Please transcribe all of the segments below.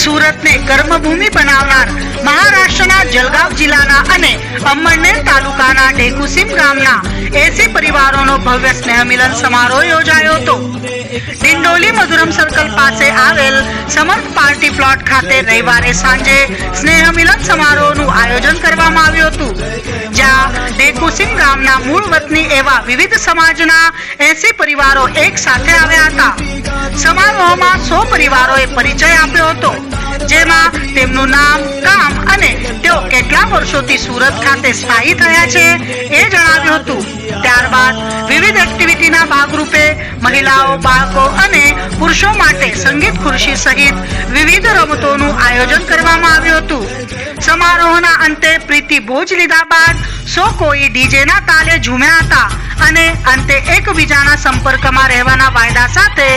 સુરતને કર્મભૂમિ બનાવનાર મહારાષ્ટ્રના જલગાંવ જિલ્લાના અને અમરનેર તાલુકાના ડેકુસીમ ગામના 80 પરિવારોનો ભવ્ય સ્નેહ મિલન સમારોહ યોજાયો હતો। ડિંડોલી મધુરમ સર્કલ પાસે આવેલ સમર્થ પાર્ટી પ્લોટ ખાતે રવિવારે સાંજે સ્નેહ મિલન સમારોહનું આયોજન કરવામાં આવ્યું હતું, જ્યાં ડેકુસીમ ગામના મૂળ વતની એવા વિવિધ સમાજના 80 પરિવારો એક સાથે આવ્યા હતા। સમારોહમાં 100 પરિવારોએ પરિચય આપ્યો હતો, જેમાં તેમનું નામ, કામ અને તેઓ કેટલા વર્ષોથી સુરત ખાતે સ્થાયી થયા છે એ જણાવ્યું હતું। ત્યારબાદ વિવિધ એક્ટિવિટીના ભાગરૂપે મહિલાઓ, બાળકો અને પુરુષો માટે સંગીત ખુરશી સહિત વિવિધ રમતોનું આયોજન કરવામાં આવ્યું હતું। સમારોહના અંતે પ્રીતિ ભોજ લીધા બાદ 100 કોઈ ડીજેના તાલે ઝૂમ્યા હતા અને અંતે એકબીજાના સંપર્કમાં રહેવાના વાયદા સાથે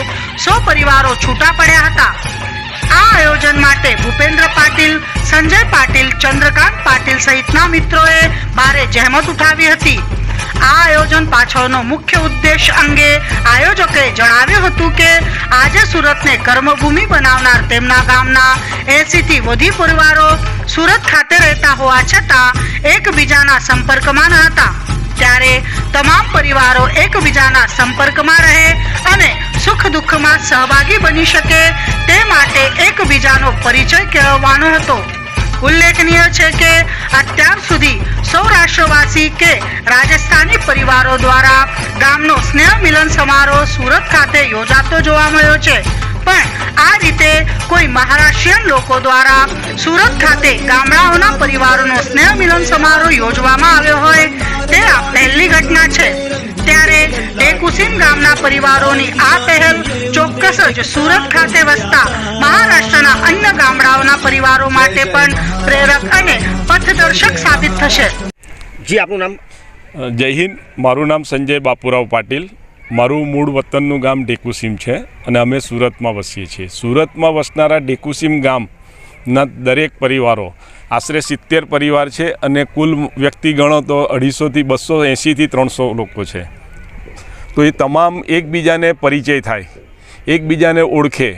100 પરિવારો છૂટા પડ્યા હતા। આ આયોજન માટે ભૂપેન્દ્ર પાટીલ, સંજય પાટીલ, ચંદ્રકાંત પાટીલ સહિતના મિત્રોએ ભારે જહેમત ઉઠાવી હતી। આ આયોજન પાછળનો મુખ્ય ઉદ્દેશ અંગે આયોજકોએ જણાવ્યું હતું કે આજે સુરતને કર્મભૂમિ બનાવનાર તેમના ગામના 80 થી વધુ પરિવારો સુરત ખાતે રહેતા હોવા છતાં એકબીજાના સંપર્કમાં ન હતા, ત્યારે તમામ પરિવારો એકબીજાના સંપર્કમાં રહે અને સુખ દુઃખમાં સહભાગી બની શકે તે માટે એકબીજાનો પરિચય કેળવવાનો હતો। ઉલ્લેખનીય છે કે અત્યાર સુધી સૌરાષ્ટ્રવાસી કે રાજસ્થાની પરિવારો દ્વારા ગામનો સ્નેહ મિલન સમારોહ સુરત ખાતે યોજાતો જોવા મળ્યો છે, પણ આ રીતે કોઈ મહારાષ્ટ્રીયન લોકો દ્વારા સુરત ખાતે ગામડાઓના પરિવારોનો સ્નેહ મિલન સમારોહ યોજવામાં આવ્યો હોય તે આ પહેલી ઘટના છે। ત્યારે ડેકુસીમ ગામના પરિવારોની આ પહેલ ચોક્કસ જ સુરત ખાતે વસતા મહારાષ્ટ્રના અન્ય ગામડાઓના પરિવારો માટે પણ પ્રેરક અને પથદર્શક સાબિત થશે। જી, આપનું નામ? જય હિન્દ। મારું નામ સંજય બાપુરાવ પાટીલ। મારું મૂળ વતનનું ગામ ડેકુસીમ છે અને અમે સુરતમાં વસીએ છીએ। સુરતમાં વસનારા ડેકુસીમ ગામના દરેક પરિવારો આશરે 70 પરિવાર છે અને કુલ વ્યક્તિ ગણો તો 250 થી 280 થી 300 લોકો છે। તો એ તમામ એકબીજાને પરિચય થાય, એકબીજાને ઓળખે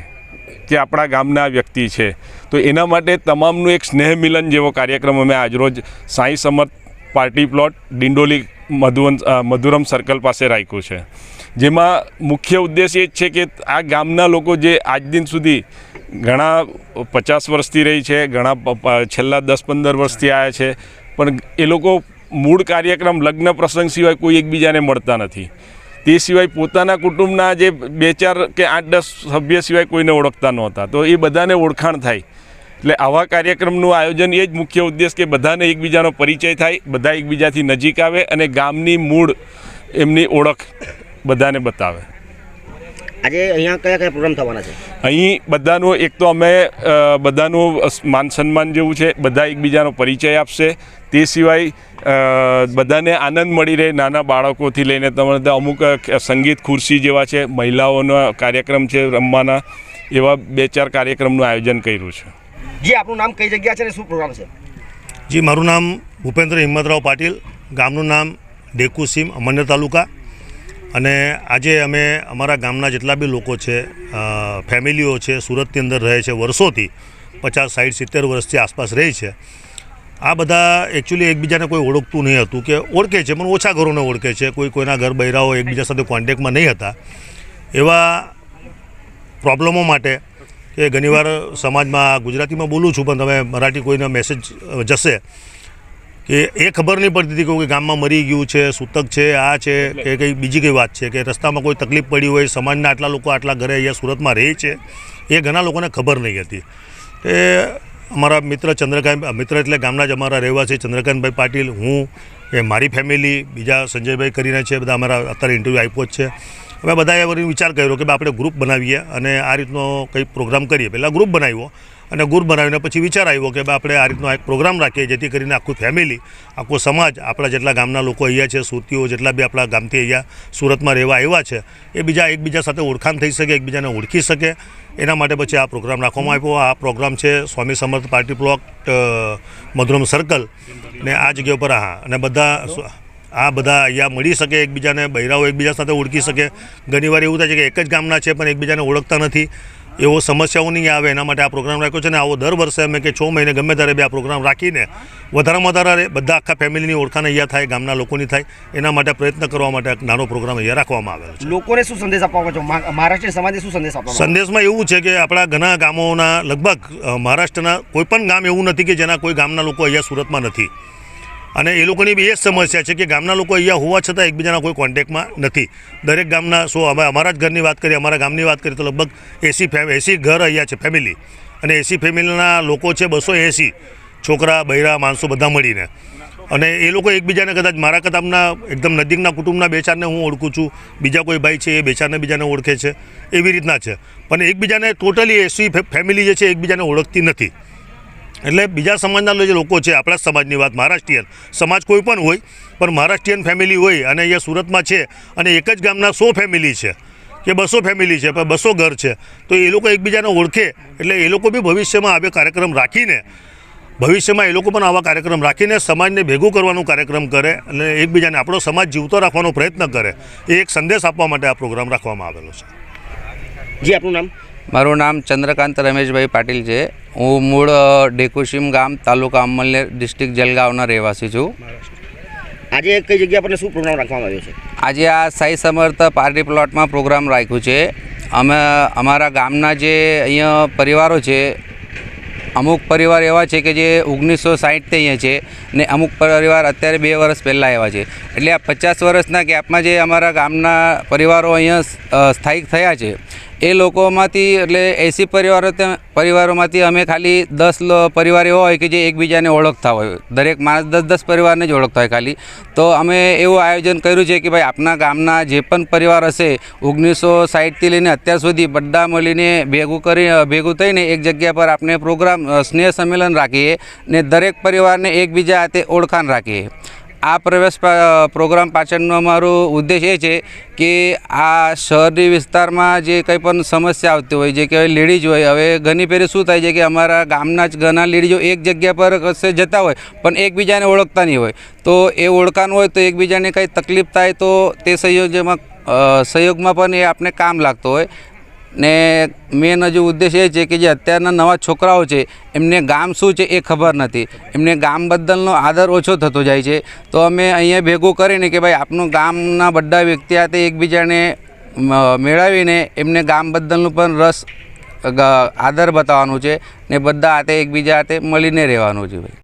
કે આપણા ગામના વ્યક્તિ છે, તો એના માટે તમામનું એક સ્નેહ મિલન જેવો કાર્યક્રમ અમે આજરોજ સાંઈ સમર્થ party plot Dindoli Madhuram circle પાસે રાખ્યું છે, જેમાં મુખ્ય ઉદ્દેશ એ જ છે કે આ ગામના લોકો જે આજ દિન સુધી ઘણા 50 વર્ષથી રહી છે, ઘણા છેલ્લા 10-15 વર્ષથી આવ્યા છે, પણ એ લોકો મૂળ કાર્યક્રમ લગ્ન પ્રસંગ સિવાય કોઈ એકબીજાને મળતા નથી। તે સિવાય પોતાના કુટુંબના જે 2-4 કે 8-10 સભ્ય સિવાય કોઈને ઓળખતા નહોતા, તો એ બધાને ઓળખાણ થાય। એટલે આવા કાર્યક્રમનું આયોજન એ જ મુખ્ય ઉદ્દેશ કે બધાને એકબીજાનો પરિચય થાય, બધા એકબીજાથી નજીક આવે અને ગામની મૂળ એમની ઓળખ બધાને બતાવે। આજે અહીંયા કયા કયા પ્રોગ્રામ થવાના છે? અહીં બધાનું એક તો અમે બધાનું માન સન્માન જેવું છે, બધા એકબીજાનો પરિચય આપશે। તે સિવાય બધાને આનંદ મળી રહે, નાના બાળકોથી લઈને તમારે અમુક સંગીત ખુરશી જેવા છે, મહિલાઓના કાર્યક્રમ છે રમવાના, એવા 2-4 કાર્યક્રમનું આયોજન કર્યું છે। જી, આપનું નામ, કઈ જગ્યા છે અને શું પ્રોગ્રામ છે? જી, મારું નામ ભૂપેન્દ્ર હિંમતરાવ પાટીલ, ગામનું નામ ડેકુસીમ, અમરનેર તાલુકા। અને આજે અમે અમારા ગામના જેટલા બી લોકો છે, ફેમિલીઓ છે, સુરતની અંદર રહે છે, વર્ષોથી 50, 60, 70 વર્ષથી આસપાસ રહે છે, આ બધા એકચ્યુઅલી એકબીજાને કોઈ ઓળખતું નહીં હતું કે ઓળખે છે પણ ઓછા ઘરોને ઓળખે છે, કોઈના ઘર બૈરાઓ એકબીજા સાથે કોન્ટેક્ટમાં નહીં હતા। એવા પ્રોબ્લેમો માટે કે ઘણીવાર સમાજમાં, ગુજરાતીમાં બોલું છું પણ તમે મરાઠી કોઈને મેસેજ જશે કે એ ખબર નહીં પડતી હતી કે ગામમાં મરી ગયું છે, સૂતક છે, આ છે કે કંઈ બીજી કંઈ વાત છે, કે રસ્તામાં કોઈ તકલીફ પડી હોય, સમાજના આટલા લોકો આટલા ઘરે અહીંયા સુરતમાં રહે છે, એ ઘણા લોકોને ખબર નહીં હતી। એ અમારા મિત્ર ચંદ્રકાંત, મિત્ર એટલે ગામના જ અમારા રહેવાસી ચંદ્રકાંતભાઈ પાટીલ, હું, એ મારી ફેમિલી, બીજા સંજયભાઈ કરીને છે, બધા અમારા અત્યારે ઇન્ટરવ્યૂ આપ્યો જ છે। અમે બધાએ વળી વિચાર કર્યો કે આપણે ગ્રુપ બનાવીએ અને આ રીતનો કંઈ પ્રોગ્રામ કરીએ। પહેલાં ગ્રુપ બનાવ્યો અને ગ્રુપ બનાવીને પછી વિચાર આવ્યો કે આપણે આ રીતનો એક પ્રોગ્રામ રાખીએ, જેથી કરીને આખું ફેમિલી, આખો સમાજ, આપણા જેટલા ગામના લોકો અહીંયા છે, સુરતીઓ જેટલા બી આપણા ગામથી અહીંયા સુરતમાં રહેવા આવ્યા છે, એ એકબીજા સાથે ઓળખાણ થઈ શકે, એકબીજાને ઓળખી શકે, એના માટે પછી આ પ્રોગ્રામ રાખવામાં આવ્યો। આ પ્રોગ્રામ છે સ્વામી સમર્થ પાર્ટી પ્લોટ મધુરમ સર્કલ ને આ જગ્યા ઉપર। અને બધા અહીંયા મળી શકે, એકબીજાને બૈરાઓ એકબીજા સાથે ઓળખી શકે। ઘણીવાર એવું થાય છે કે એક જ ગામના છે પણ એકબીજાને ઓળખતા નથી, એવો સમસ્યાઓ નહીં આવે એના માટે આ પ્રોગ્રામ રાખ્યો છે. અને આવો દર વર્ષે અમે કે 6 મહિને ગમે ત્યારે બી આ પ્રોગ્રામ રાખીને વધારેમાં વધારે બધા આખા ફેમિલીની ઓળખાણ અહીંયા થાય, ગામના લોકોની થાય, એના માટે પ્રયત્ન કરવા માટે એક નાનો પ્રોગ્રામ અહીંયા રાખવામાં આવેલો છે. લોકોને શું સંદેશ આપવા માંગો છો? મહારાષ્ટ્રીય સમાજને શું સંદેશ આપવા માંગો છો? સંદેશમાં એવું છે કે આપણા ઘણા ગામોના લગભગ મહારાષ્ટ્રના કોઈ પણ ગામ એવું નથી કે જેના કોઈ ગામના લોકો અહીંયા સુરતમાં નથી. અને એ લોકોની બી એ જ સમસ્યા છે કે ગામના લોકો અહીંયા હોવા છતાં એકબીજાના કોઈ કોન્ટેક્ટમાં નથી. દરેક ગામના અમે અમારા જ ઘરની વાત કરીએ, અમારા ગામની વાત કરીએ તો લગભગ 80 ઘર અહીંયા છે ફેમિલી, અને 80 ફેમિલીના લોકો છે 280 છોકરા બૈરા માણસો બધા મળીને. અને એ લોકો એકબીજાને કદાચ મારા કદાચના એકદમ નજીકના કુટુંબના 2-4ને હું ઓળખું છું, બીજા કોઈ ભાઈ છે એ 2-4ને બીજાને ઓળખે છે, એવી રીતના છે. પણ એકબીજાને ટોટલી 80 ફેમિલી જે છે એકબીજાને ઓળખતી નથી. એટલે બીજા સમાજના જે લોકો છે, આપણા સમાજની વાત, મહારાષ્ટ્રીયન સમાજ કોઈ પણ હોય, પણ મહારાષ્ટ્રીયન ફેમિલી હોય અને અહીંયા સુરતમાં છે અને એક જ ગામના 100 ફેમિલી છે કે 200 ફેમિલી છે, 200 ઘર છે, તો એ લોકો એકબીજાને ઓળખે. એટલે એ લોકો બી ભવિષ્યમાં આવા કાર્યક્રમ રાખીને સમાજને ભેગું કરવાનો કાર્યક્રમ કરે અને એકબીજાને આપણો સમાજ જીવતો રાખવાનો પ્રયત્ન કરે, એ એક સંદેશ આપવા માટે આ પ્રોગ્રામ રાખવામાં આવેલો છે. જી આપનું નામ? મારું નામ ચંદ્રકાંત રમેશભાઈ પાટીલ છે. હું મૂળ ડેકુસીમ ગામ, તાલુકા અમલનેર, ડિસ્ટ્રિક્ટ જલગાંવના રહેવાસી છું. આજે કઈ જગ્યા પર શું પ્રોગ્રામ રાખવામાં આવ્યો છે? આજે આ સાઈ સમર્થ પાર્ટી પ્લોટમાં પ્રોગ્રામ રાખ્યું છે. અમે અમારા ગામના જે અહીંયા પરિવારો છે, અમુક પરિવાર એવા છે કે જે 1960થી અહીંયા છે ને અમુક પરિવાર અત્યારે 2 વર્ષ પહેલાં આવ્યા છે. એટલે આ 50 વર્ષના ગેપમાં જે અમારા ગામના પરિવારો અહીંયા સ્થાયિક થયા છે, એ લોકોમાંથી એટલે 80 પરિવારોમાંથી અમે ખાલી 10 પરિવાર એવા હોય કે જે એકબીજાને ઓળખતા હોય. દરેક માણસ 10 પરિવારને જ ઓળખતા હોય ખાલી. તો અમે એવું આયોજન કર્યું છે કે ભાઈ આપણા ગામના જે પણ પરિવાર હશે 1960થી લઈને અત્યાર સુધી બધા મળીને ભેગું થઈને એક જગ્યા પર આપણે પ્રોગ્રામ સ્નેહ સંમેલન રાખીએ ને દરેક પરિવારને એકબીજા હાથે ઓળખાણ રાખીએ. આ પ્રોગ્રામ પાછળનો અમારો ઉદ્દેશ એ છે કે આ શહેરી વિસ્તારમાં જે કંઈ પણ સમસ્યા આવતી હોય, જે કે લેડીઝ હોય, હવે ઘણી ફેરે શું થાય છે કે અમારા ગામના જ ઘણા લેડીઝો એક જગ્યા પર કશે જતા હોય પણ એકબીજાને ઓળખતા નહીં હોય. તો એ ઓળખાણ હોય તો એકબીજાને કંઈ તકલીફ થાય તો તે સહયોગમાં પણ એ આપણે કામ લાગતો હોય. ને મેન હજુ ઉદ્દેશ એ છે કે જે અત્યારના નવા છોકરાઓ છે એમને ગામ શું છે એ ખબર નથી, એમને ગામ બદલનો આદર ઓછો થતો જાય છે. તો અમે અહીંયા ભેગું કરીને કે ભાઈ આપણું ગામના બધા વ્યક્તિ સાથે એકબીજાને મેળવીને એમને ગામ બદલનું પણ આદર બતાવવાનું છે ને બધા હાથે એકબીજા હાથે મળીને રહેવાનું છે. ભાઈ